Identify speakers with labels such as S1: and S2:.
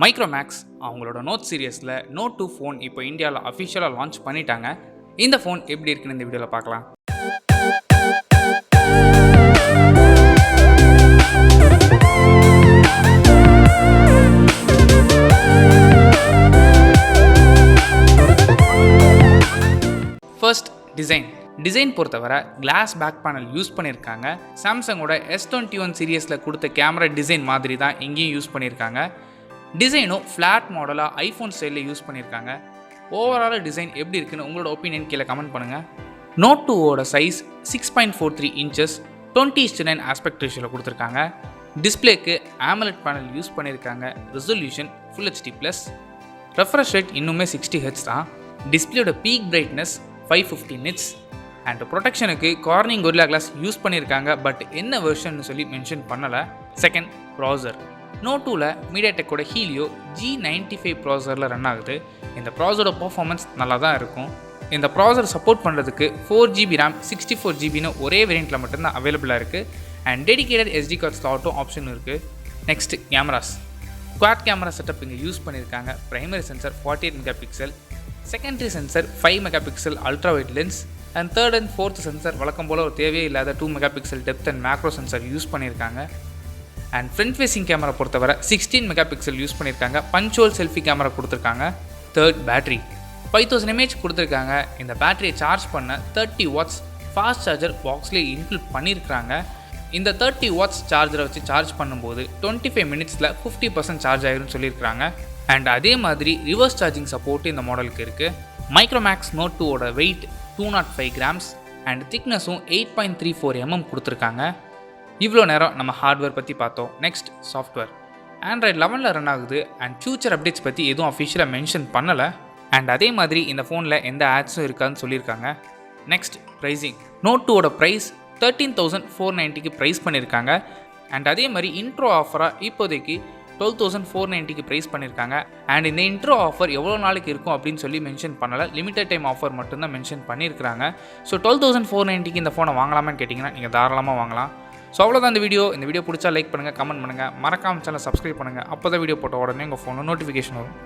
S1: Micromax அவங்களோட note சீரியஸில் note 2 phone இப்போ இந்தியாவில் அஃபிஷியலாக லான்ச் பண்ணிட்டாங்க. இந்த ஃபோன் எப்படி இருக்குன்னு இந்த வீடியோவில் பார்க்கலாம். ஃபர்ஸ்ட் டிசைன் பொறுத்தவரை கிளாஸ் பேக் பேனல் யூஸ் பண்ணியிருக்காங்க. சாம்சங்கோட S21 சீரியஸில் கொடுத்த கேமரா டிசைன் மாதிரி தான் இங்கேயும் யூஸ் பண்ணியிருக்காங்க. டிசைனும் ஃப்ளாட் மாடலாக ஐஃபோன் ஸ்டைலில் யூஸ் பண்ணியிருக்காங்க. ஓவரால் டிசைன் எப்படி இருக்குன்னு உங்களோட ஒப்பீனியன் கீழே கமெண்ட் பண்ணுங்கள். நோட் 2ஓட சைஸ் 6.43 இன்ச்சஸ் 20:9 ஆஸ்பெக்ட் ரேஷியோவில் கொடுத்துருக்காங்க. டிஸ்பிளேக்கு AMOLED பேனல் யூஸ் பண்ணியிருக்காங்க. Resolution Full HD+. Refresh rate இன்னுமே 60Hz தான். டிஸ்பிளேயோட பீக் பிரைட்னஸ் 550 nits. அண்ட் ப்ரொடெக்ஷனுக்கு கார்னிங் கொரில்லா கிளாஸ் யூஸ் பண்ணியிருக்காங்க. பட் என்ன வெர்ஷன் சொல்லி மென்ஷன் பண்ணலை. Second processor. நோட் 2ல மீடியாடெக்கோட ஹீலியோ G95 ப்ராசரில் ரன் ஆகுது. இந்த ப்ராசரோட பர்ஃபார்மன்ஸ் நல்லா தான் இருக்கும். இந்த ப்ராசர் சப்போர்ட் பண்ணுறதுக்கு 4GB RAM 64GBன்னு ஒரே வேரியண்ட்டில் மட்டும்தான் அவைலபிளாக இருக்குது. அண்ட் டெடிகேட்டட் SD கார்ட் ஸ்லாட்டும் ஆப்ஷன் இருக்குது. Next cameras. Quad camera setup இங்கே யூஸ் பண்ணியிருக்காங்க. Primary sensor 48 megapixel, secondary sensor 5 megapixel ultra wide lens, and third and fourth sensor வழக்கம் போல் ஒரு தேவையே இல்லாத 2 megapixel depth and macro sensor use பண்ணியிருக்காங்க. அண்ட் ஃப்ரண்ட் ஃபேஸிங் கேமரா பொறுத்தவரை 16 மெகாபிக்சல் யூஸ் பண்ணியிருக்காங்க. பஞ்ச் ஹோல் செல்ஃபி கேமரா கொடுத்துருக்காங்க. தேர்ட் பேட்டரி 5000 mAh கொடுத்துருக்காங்க. இந்த பேட்டரியை சார்ஜ் பண்ண 30 watts ஃபாஸ்ட் சார்ஜர் பாக்ஸ்லேயே இன்க்ளூட் பண்ணியிருக்காங்க. இந்த 30 watts சார்ஜரை வச்சு சார்ஜ் பண்ணும்போது 25 minutesல 50% சார்ஜ் ஆகிரும்னு சொல்லியிருக்காங்க. அண்ட் அதே மாதிரி ரிவர்ஸ் சார்ஜிங் சப்போர்ட் இந்த மாடலுக்கு இருக்குது. மைக்ரோமேக்ஸ் நோட் 2ஓட வெயிட் 205 grams அண்ட் திக்னஸும் 8.34 mm கொடுத்துருக்காங்க. இவ்வளோ நேரம் நம்ம ஹார்ட்வேர் பற்றி பார்த்தோம். Next software. Android 11ல் ரன் ஆகுது. அண்ட் ஃபியூச்சர் அப்டேட்ஸ் பற்றி எதுவும் அஃபிஷியலாக மென்ஷன் பண்ணலை. அண்ட் அதே மாதிரி இந்த ஃபோனில் எந்த ஆட்ஸும் இருக்காதுன்னு சொல்லியிருக்காங்க. Next pricing. நோட் 2ஓட ப்ரைஸ் 13,490க்கு ப்ரைஸ் பண்ணியிருக்காங்க. அண்ட் அதே மாதிரி இன்ட்ரோ ஆஃபராக இப்போதைக்கு 12,490க்கு ப்ரைஸ் பண்ணியிருக்காங்க. அண்ட் இந்த இன்ட்ரோ ஆஃபர் எவ்வளோ நாளைக்கு இருக்கும் அப்படின்னு சொல்லி மென்ஷன் பண்ணலை. லிமிட்டட் டைம் ஆஃபர் மட்டும்தான் மென்ஷன் பண்ணியிருக்காங்க. ஸோ 12,490க்கு இந்த ஃபோனை வாங்கலாமான்னு கேட்டிங்கன்னா நீங்கள் தாராளமாக வாங்கலாம். ஸோ அவ்வளோதான் இந்த வீடியோ பிடிச்சா லைக் பண்ணுங்கள், கமெண்ட் பண்ணுங்கள், மறக்காம சேனலை சப்ஸ்கிரைப் பண்ணுங்கள். அப்போ தான் வீடியோ போட்ட உடனே உங்கள் ஃபோனில் நோட்டிஃபிகேஷன் வரும்.